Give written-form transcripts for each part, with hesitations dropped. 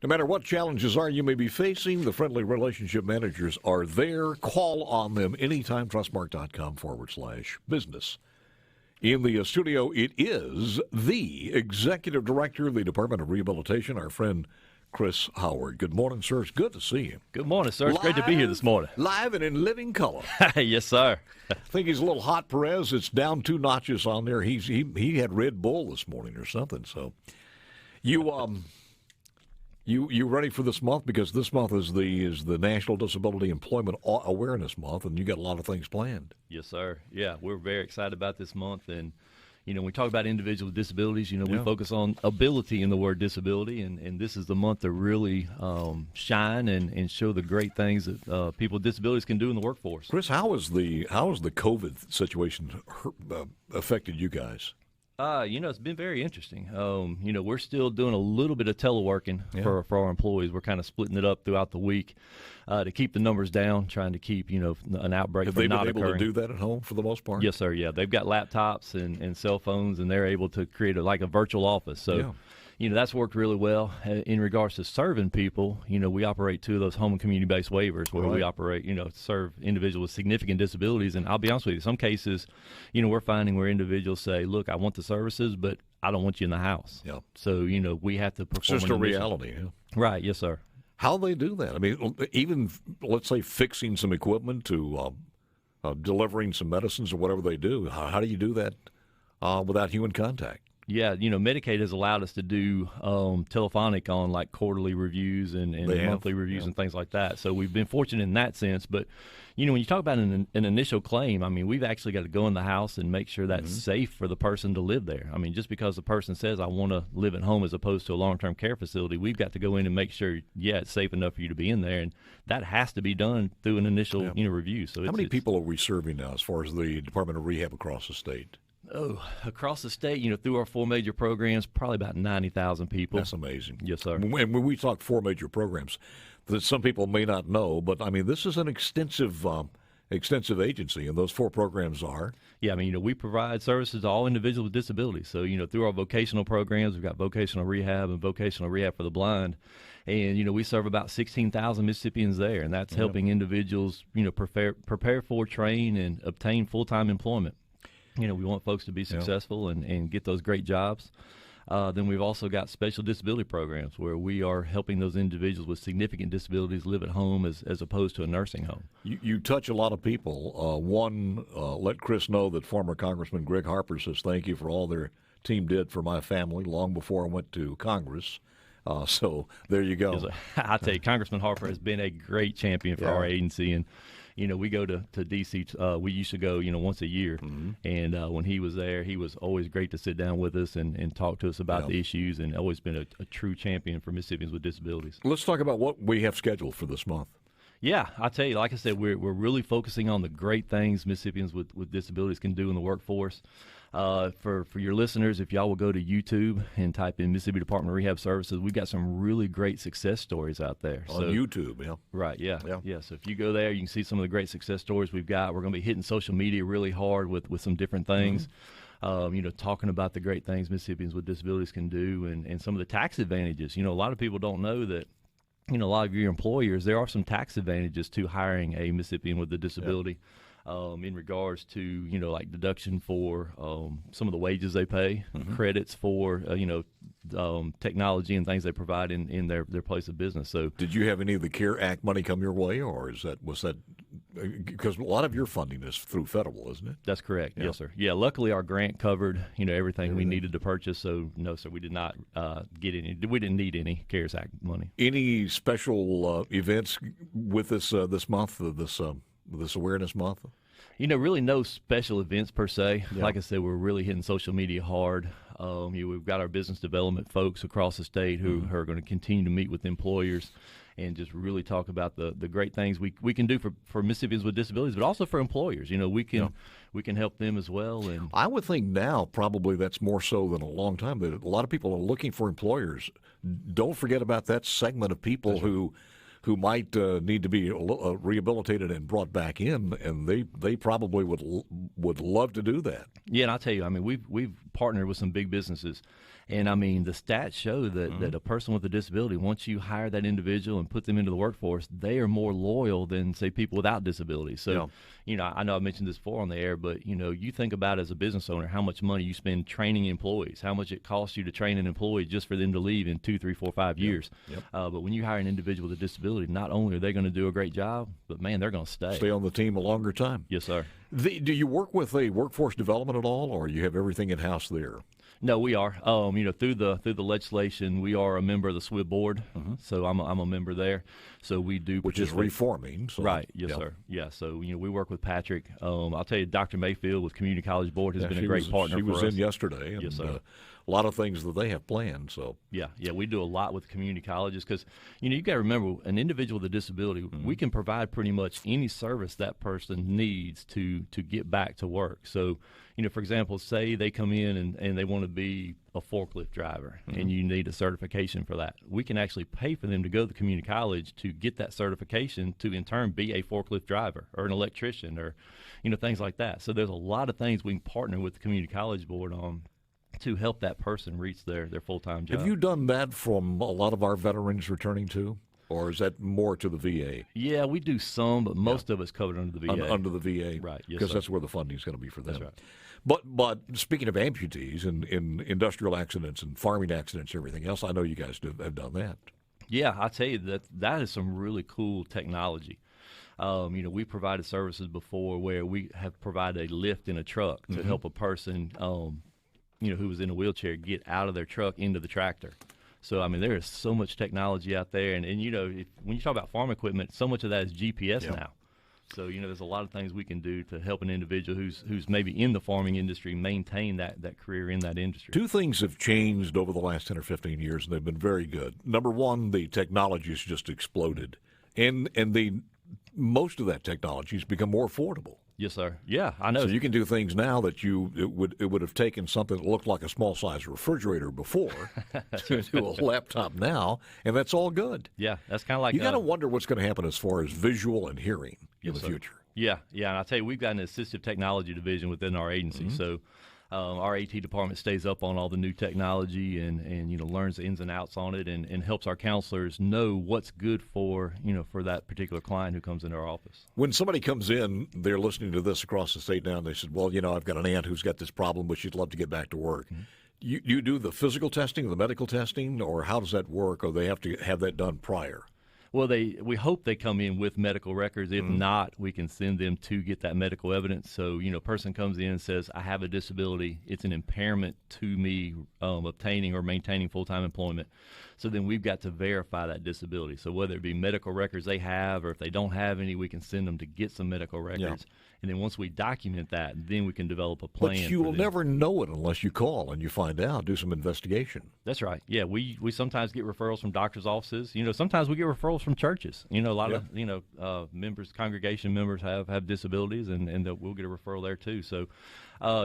No matter what challenges you may be facing, the friendly relationship managers are there. Call on them anytime. Trustmark.com/business. In the studio, it is the Executive Director of the Department of Rehabilitation, our friend Chris Howard. Good morning, sir. It's good to see you. Good morning, sir. It's great to be here this morning. Live and in living color. Yes, sir. I think he's a little hot, Perez. It's down 2 notches on there. He had Red Bull this morning or something. So, you ready for this month? Because this month is the National Disability Employment Awareness Month, and you got a lot of things planned. Yes, sir. Yeah, we're very excited about this month, and when we talk about individuals with disabilities, we focus on ability in the word disability, and this is the month to really shine and show the great things that people with disabilities can do in the workforce. Chris, how has the COVID situation affected you guys? It's been very interesting. We're still doing a little bit of teleworking for our employees. We're kind of splitting it up throughout the week to keep the numbers down, trying to keep, an outbreak from not occurring. Have they been able to do that at home for the most part? Yes, sir, yeah. They've got laptops and cell phones, and they're able to create a virtual office. So, that's worked really well. In regards to serving people, we operate 2 of those home and community-based waivers where we operate, serve individuals with significant disabilities. And I'll be honest with you, some cases, we're finding where individuals say, look, I want the services, but I don't want you in the house. Yeah. So, we have to perform. It's just a reality. Yeah. Right, yes, sir. How do they do that? I mean, even, let's say, fixing some equipment to delivering some medicines or whatever they do, how do you do that without human contact? Yeah, Medicaid has allowed us to do telephonic on like quarterly reviews and monthly reviews and things like that. So we've been fortunate in that sense. But, when you talk about an initial claim, I mean, we've actually got to go in the house and make sure that's safe for the person to live there. I mean, just because the person says, I want to live at home as opposed to a long-term care facility, we've got to go in and make sure, it's safe enough for you to be in there. And that has to be done through an initial, review. So how many people are we serving now as far as the Department of Rehab across the state? Oh, across the state, through our 4 major programs, probably about 90,000 people. That's amazing. Yes, sir. And when we talk 4 major programs, that some people may not know, but I mean, this is an extensive agency, and those 4 programs are. Yeah, I mean, we provide services to all individuals with disabilities. So, through our vocational programs, we've got vocational rehab and vocational rehab for the blind. And, we serve about 16,000 Mississippians there, and that's helping individuals, prepare for, train, and obtain full-time employment. We want folks to be successful and get those great jobs. Then we've also got special disability programs where we are helping those individuals with significant disabilities live at home as opposed to a nursing home. You touch a lot of people. Let Chris know that former Congressman Greg Harper says thank you for all their team did for my family long before I went to Congress. So there you go. I tell you, Congressman Harper has been a great champion for our agency. And we go to D.C. We used to go, once a year. Mm-hmm. And when he was there, he was always great to sit down with us and talk to us about the issues, and always been a true champion for Mississippians with disabilities. Let's talk about what we have scheduled for this month. Yeah, I tell you, like I said, we're really focusing on the great things Mississippians with disabilities can do in the workforce. For your listeners, if y'all will go to YouTube and type in Mississippi Department of Rehab Services, we've got some really great success stories out there. On YouTube, yeah. Right, yeah. So if you go there, you can see some of the great success stories we've got. We're going to be hitting social media really hard with some different things. Mm-hmm. Talking about the great things Mississippians with disabilities can do and some of the tax advantages. A lot of people don't know that, a lot of your employers, there are some tax advantages to hiring a Mississippian with a disability. In regards to, like deduction for some of the wages they pay, credits for, technology and things they provide in their place of business. So, did you have any of the CARE Act money come your way, or was that because a lot of your funding is through federal, isn't it? That's correct. Yes, sir. Yeah, luckily our grant covered, everything we needed to purchase. So no, sir, we did not get any. We didn't need any CARES Act money. Any special events with this month, this awareness month? Really no special events per se. Yeah. Like I said, we're really hitting social media hard. We've got our business development folks across the state who are going to continue to meet with employers and just really talk about the great things we can do for Mississippians with disabilities, but also for employers. We can help them as well. And I would think now probably that's more so than a long time, that a lot of people are looking for employers. Don't forget about that segment of people who who might need to be rehabilitated and brought back in, and they probably would love to do that. Yeah, and I'll tell you, I mean, we've partnered with some big businesses, and I mean, the stats show that, that a person with a disability, once you hire that individual and put them into the workforce, they are more loyal than, say, people without disabilities. So, you know, I know I mentioned this before on the air, but, you know, you think about as a business owner how much money you spend training employees, how much it costs you to train an employee just for them to leave in 2, 3, 4, 5 years. But when you hire an individual with a disability, not only are they going to do a great job, but, man, they're going to stay on the team a longer time. Yes, sir. Do you work with a workforce development at all, or you have everything in-house there? No, we are. You know, through the legislation, we are a member of the SWIB board, so I'm a member there. So we do, which is reforming, so. Right? Yes, sir. Yeah. So you know, we work with Patrick. I'll tell you, Dr. Mayfield with Community College Board has been a great partner. She was for us. in yesterday. And, yes, sir. A lot of things that they have planned. So yeah, we do a lot with community colleges because you know you got to remember an individual with a disability, we can provide pretty much any service that person needs to get back to work. So you know, for example, say they come in and they want to be a forklift driver and you need a certification for that. We can actually pay for them to go to the community college to get that certification to in turn be a forklift driver or an electrician or you know things like that. So there's a lot of things we can partner with the community college board on to help that person reach their full-time job. Have you done that from a lot of our veterans returning to? Or is that more to the VA? Yeah, we do some, but most of it's covered under the VA. Under the VA. Right, yes, because that's where the funding is going to be for them. That's right. But speaking of amputees and in industrial accidents and farming accidents and everything else, I know you guys have done that. Yeah, I'll tell you that is some really cool technology. You know, we provided services before where we have provided a lift in a truck to help a person you know, who was in a wheelchair get out of their truck into the tractor. So, I mean, there is so much technology out there. And you know, when you talk about farm equipment, so much of that is GPS now. So, you know, there's a lot of things we can do to help an individual who's maybe in the farming industry maintain that career in that industry. Two things have changed over the last 10 or 15 years, and they've been very good. Number one, the technology has just exploded. And most of that technology has become more affordable. Yes, sir. Yeah, I know. So you can do things now that it would have taken something that looked like a small size refrigerator before to do a laptop now, and that's all good. Yeah, that's kind of like you got to wonder what's going to happen as far as visual and hearing in the future. Yeah, and I'll tell you, we've got an assistive technology division within our agency, so our AT department stays up on all the new technology and you know learns the ins and outs on it and helps our counselors know what's good for you know for that particular client who comes into our office. When somebody comes in, they're listening to this across the state now, and they said, "Well, you know, I've got an aunt who's got this problem, but she'd love to get back to work." You do the physical testing, the medical testing, or how does that work? Or they have to have that done prior? Well, we hope they come in with medical records. If not, we can send them to get that medical evidence. So, you know, a person comes in and says, I have a disability. It's an impairment to me obtaining or maintaining full-time employment. So then we've got to verify that disability. So whether it be medical records they have or if they don't have any, we can send them to get some medical records. And then once we document that, then we can develop a plan. But you will never know it unless you call and you find out, do some investigation. That's right. Yeah, we sometimes get referrals from doctors' offices. You know, sometimes we get referrals from churches. You know, a lot of, you know, congregation members have disabilities, and we'll get a referral there too. So,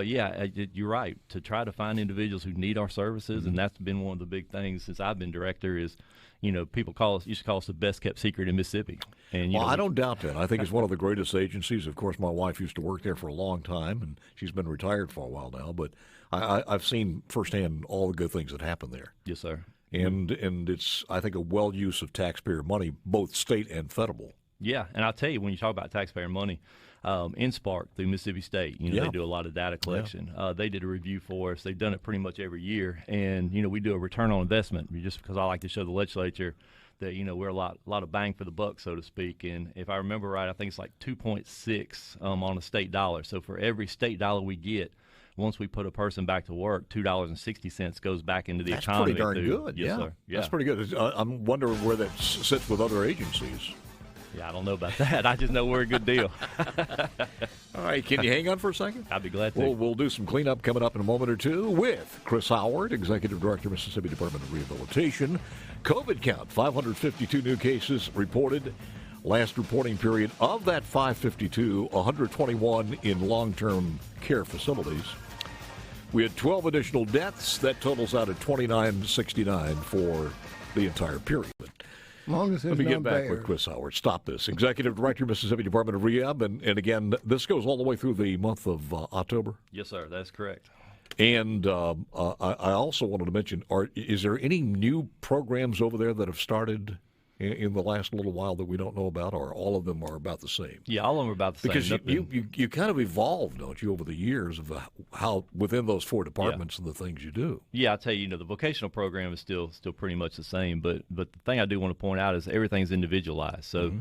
you're right. To try to find individuals who need our services, and that's been one of the big things since I've been director is, you know, people used to call us the best kept secret in Mississippi. And I don't doubt that. I think it's one of the greatest agencies. Of course, my wife used to work there for a long time, and she's been retired for a while now. But I've seen firsthand all the good things that happen there. Yes, sir. And it's, I think, a well use of taxpayer money, both state and federal. Yeah, and I'll tell you, when you talk about taxpayer money, InSpark through Mississippi State, you know, they do a lot of data collection. They did a review for us. They've done it pretty much every year, and you know, we do a return on investment just because I like to show the legislature that you know we're a lot of bang for the buck, so to speak. And if I remember right, I think it's like 2.6 on a state dollar. So for every state dollar we get, once we put a person back to work, $2.60 goes back into the economy. That's pretty darn good. Yes, sir. Yeah. That's pretty good. I'm wondering where that sits with other agencies. Yeah, I don't know about that. I just know we're a good deal. All right, can you hang on for a second? I'd be glad to. We'll do some cleanup coming up in a moment or two with Chris Howard, Executive Director, Mississippi Department of Rehabilitation. COVID count, 552 new cases reported. Last reporting period of that 552, 121 in long-term care facilities. We had 12 additional deaths. That totals out at 2969 for the entire period. long as there's Let me no get back bears. with Chris Howard. Stop this. Executive Director, Mississippi Department of Rehab. And again, this goes all the way through the month of October. Yes, sir. That's correct. And I also wanted to mention, is there any new programs over there that have started in the last little while that we don't know about, or all of them are about the same? Yeah, all of them are about the Because same. you kind of evolved, don't you, over the years of how within those four departments and the things you do. Yeah, I'll tell you, the vocational program is still pretty much the same. But the thing I do want to point out is everything's individualized. So,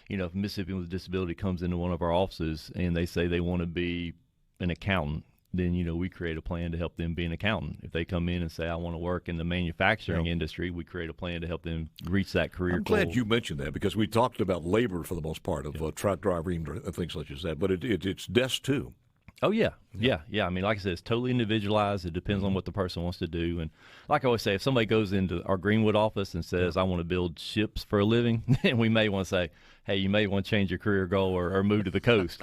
if a Mississippian with a disability comes into one of our offices and they say they want to be an accountant, then, we create a plan to help them be an accountant. If they come in and say, I want to work in the manufacturing industry, we create a plan to help them reach that career I'm goal. glad you mentioned that, because we talked about labor for the most part of truck driving and things such as that, but it's desk too. Oh, yeah. I mean, like I said, it's totally individualized. It depends on what the person wants to do. And like I always say, if somebody goes into our Greenwood office and says, I want to build ships for a living, then we may want to say, hey, you may want to change your career goal or move to the coast.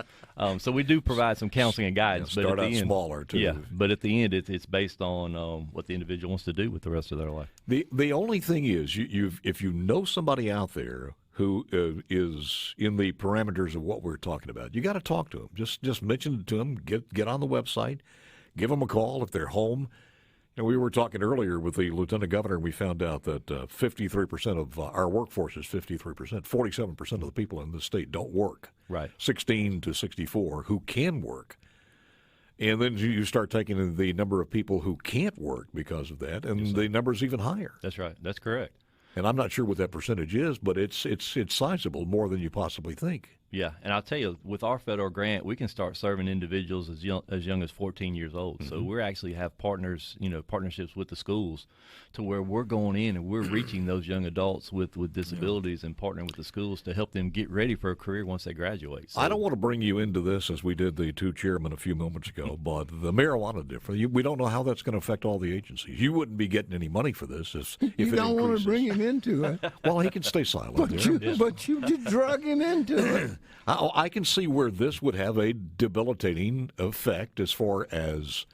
So we do provide some counseling and guidance. Start but at out the end, smaller, too. Yeah, but at the end, it's based on what the individual wants to do with the rest of their life. The only thing is, if you know somebody out there who is in the parameters of what we're talking about, you got to talk to them. Just mention it to them. Get on the website, give them a call if they're home. We were talking earlier with the Lieutenant Governor, and we found out that 53% of our workforce is 53%. 47% of the people in the state don't work. Right. 16 to 64 who can work. And then you start taking the number of people who can't work because of that, and the number's even higher. That's right. That's correct. And I'm not sure what that percentage is, but it's sizable, more than you possibly think. Yeah, and I'll tell you, with our federal grant, we can start serving individuals as young as 14 years old. So we actually have partnerships with the schools, to where we're going in and we're reaching those young adults with disabilities and partnering with the schools to help them get ready for a career once they graduate. So, I don't want to bring you into this as we did the two chairmen a few moments ago, but the marijuana difference, we don't know how that's going to affect all the agencies. You wouldn't be getting any money for this if it You don't want increases. to bring him into it, Well, he can stay silent there. but you just drug him into it. I can see where this would have a debilitating effect as far as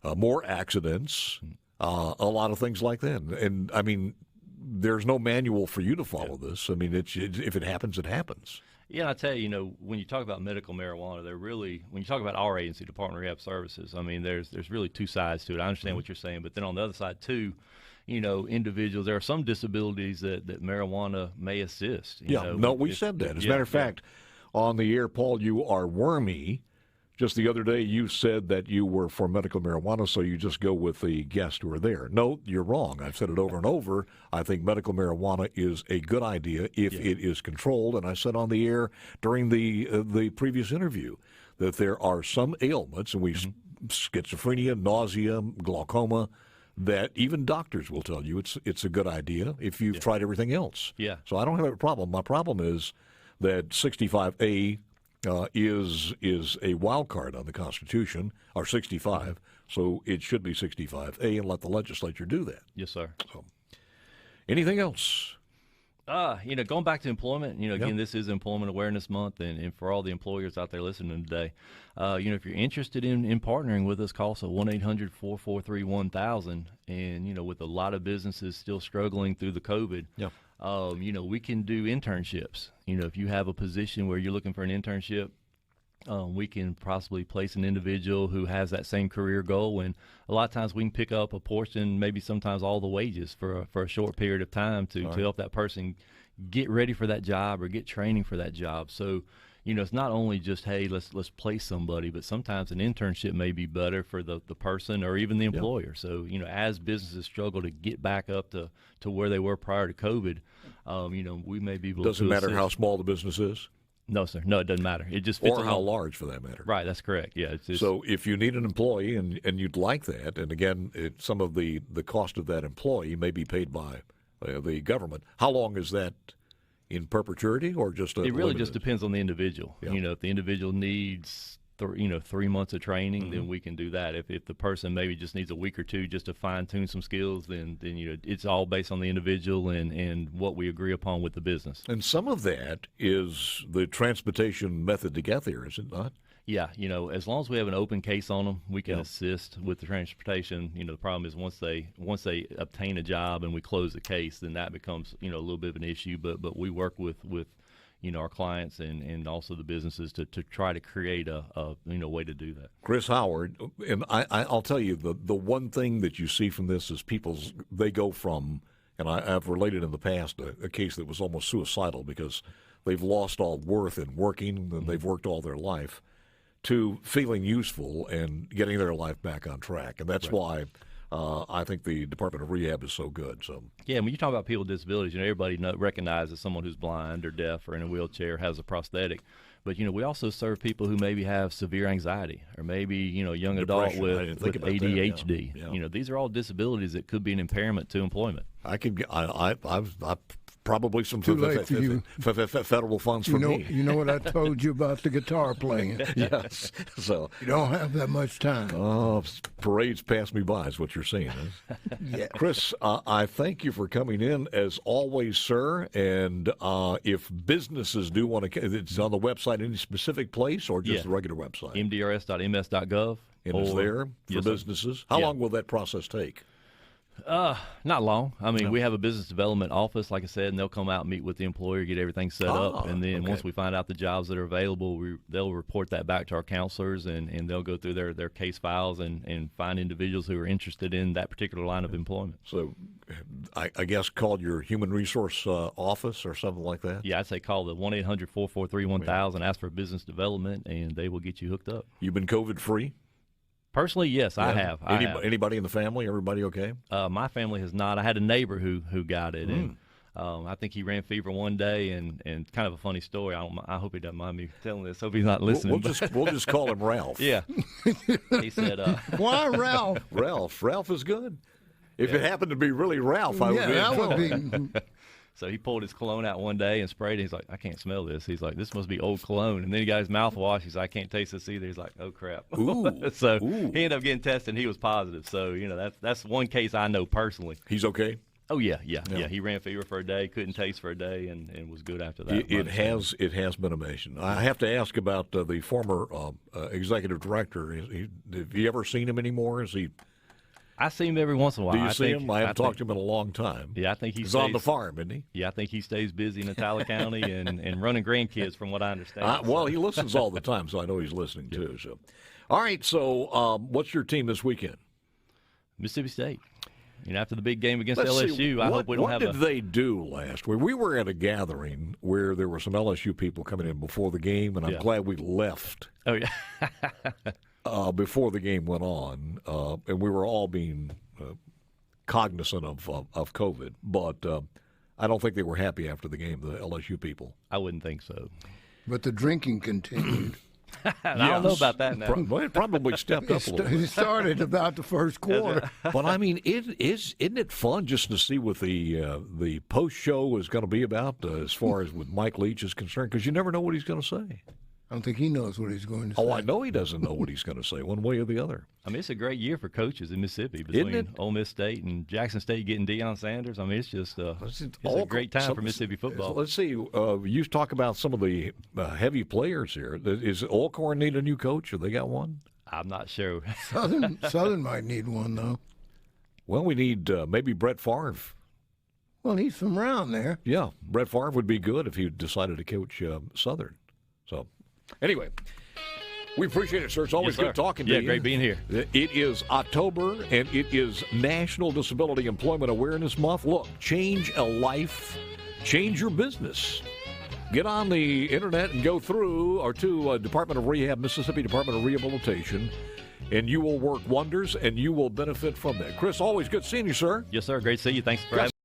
more accidents, a lot of things like that. And I mean, there's no manual for you to follow this. I mean, if it happens, it happens. Yeah, and I tell you, when you talk about medical marijuana, when you talk about our agency, Department of Rehab Services, I mean, there's really two sides to it. I understand what you're saying, but then on the other side too, individuals, there are some disabilities that marijuana may assist. We said that. As a matter of fact, on the air, Paul, you are wormy. Just the other day, you said that you were for medical marijuana, so you just go with the guests who are there. No, you're wrong. I've said it over and over. I think medical marijuana is a good idea if it is controlled. And I said on the air during the previous interview that there are some ailments, and schizophrenia, nausea, glaucoma, that even doctors will tell you it's a good idea if you've tried everything else. Yeah. So I don't have a problem. My problem is that 65A is a wild card on the Constitution, or 65, so it should be 65A, and let the legislature do that. Yes, sir. So, anything else? Going back to employment, again, this is Employment Awareness Month, and for all the employers out there listening today, if you're interested in partnering with us, call us at 1-800-443-1000, and, with a lot of businesses still struggling through the COVID, we can do internships. If you have a position where you're looking for an internship, we can possibly place an individual who has that same career goal, and a lot of times we can pick up a portion, maybe sometimes all the wages for a short period of time to help that person get ready for that job or get training for that job. So, it's not only just, hey, let's place somebody, but sometimes an internship may be better for the person or even the employer. So, as businesses struggle to get back up to where they were prior to COVID, we may be able to Doesn't matter assist. how small the business is? No, sir. No, it doesn't matter. It just fits Or how along. large, for that matter. Right, that's correct. Yeah. So if you need an employee and you'd like that, and again, some of the cost of that employee may be paid by the government, how long is that in perpetuity, or just it really just depends on the individual. Yeah. If the individual needs 3 months of training, then we can do that. If the person maybe just needs a week or two just to fine tune some skills, then it's all based on the individual and what we agree upon with the business. And some of that is the transportation method to get there, is it not? Yeah, as long as we have an open case on them, we can assist with the transportation. The problem is once they obtain a job and we close the case, then that becomes a little bit of an issue. But we work with our clients and also the businesses to try to create a way to do that. Chris Howard, and I'll tell you the one thing that you see from this is they go from, and I've related in the past a case that was almost suicidal because they've lost all worth in working and they've worked all their life, to feeling useful and getting their life back on track. And that's why I think the Department of Rehab is so good. So yeah, when you talk about people with disabilities, everybody recognizes someone who's blind or deaf or in a wheelchair, has a prosthetic. But, we also serve people who maybe have severe anxiety or maybe, a young adult with ADHD. Yeah. These are all disabilities that could be an impairment to employment. I've probably some Too late for you. federal funds for me. You know what I told you about the guitar playing? Yes. So You don't have that much time. parades pass me by is what you're saying. Huh? Yeah. Chris, I thank you for coming in as always, sir. And if businesses do want to, it's on the website, any specific place or just the regular website? mdrs.ms.gov. And it's there for businesses. How long will that process take? Not long. I mean, we have a business development office, like I said, and they'll come out and meet with the employer, get everything set up, and then once we find out the jobs that are available, they'll report that back to our counselors, and they'll go through their case files and find individuals who are interested in that particular line of employment. So I guess call your human resource office or something like that? Yeah, I'd say call the 1-800-443-1000, ask for business development, and they will get you hooked up. You've been COVID-free? Personally, yes, I have. Anybody in the family? Everybody okay? My family has not. I had a neighbor who got it, and I think he ran fever one day, and kind of a funny story. I hope he doesn't mind me telling this. Hope he's not listening. We'll just call him Ralph. Yeah. He said, Why, Ralph? Ralph is good. If it happened to be really Ralph, I would be in trouble. So he pulled his cologne out one day and sprayed it. He's like, I can't smell this. He's like, this must be old cologne. And then he got his mouthwash. He's like, I can't taste this either. He's like, oh, crap. So he ended up getting tested, and he was positive. So, that's one case I know personally. He's okay? Oh, yeah. He ran fever for a day, couldn't taste for a day, and was good after that. It has been amazing. I have to ask about the former executive director. Have you ever seen him anymore? Is he... I see him every once in a while. Do you see him? I haven't talked to him in a long time. Yeah, I think he's on the farm, isn't he? Yeah, I think he stays busy in Natala County and running grandkids, from what I understand. Well, he listens all the time, so I know he's listening too. So, all right. So, what's your team this weekend? Mississippi State. After the big game against LSU, I hope we don't have. What did they do last week? We were at a gathering where there were some LSU people coming in before the game, and I'm glad we left. Oh yeah. Before the game went on, and we were all being cognizant of COVID, but I don't think they were happy after the game, the LSU people. I wouldn't think so. But the drinking continued. I don't know about that now. It probably stepped up a little bit. It started about the first quarter. But, I mean, isn't it fun just to see what the post-show is going to be about as far as with Mike Leach is concerned? Because you never know what he's going to say. I don't think he knows what he's going to say. Oh, I know he doesn't know what he's going to say, one way or the other. I mean, it's a great year for coaches in Mississippi between Ole Miss State and Jackson State getting Deion Sanders. I mean, it's just it's a great time for Mississippi football. Let's see. You talk about some of the heavy players here. Is Alcorn need a new coach, or they got one? I'm not sure. Southern might need one, though. Well, we need maybe Brett Favre. Well, he's from around there. Yeah, Brett Favre would be good if he decided to coach Southern. So, anyway, we appreciate it, sir. It's always good talking to you. Yeah, great being here. It is October, and it is National Disability Employment Awareness Month. Look, change a life, change your business. Get on the internet and go through or to Department of Rehab, Mississippi Department of Rehabilitation, and you will work wonders, and you will benefit from that. Chris, always good seeing you, sir. Yes, sir. Great to see you. Thanks for having me.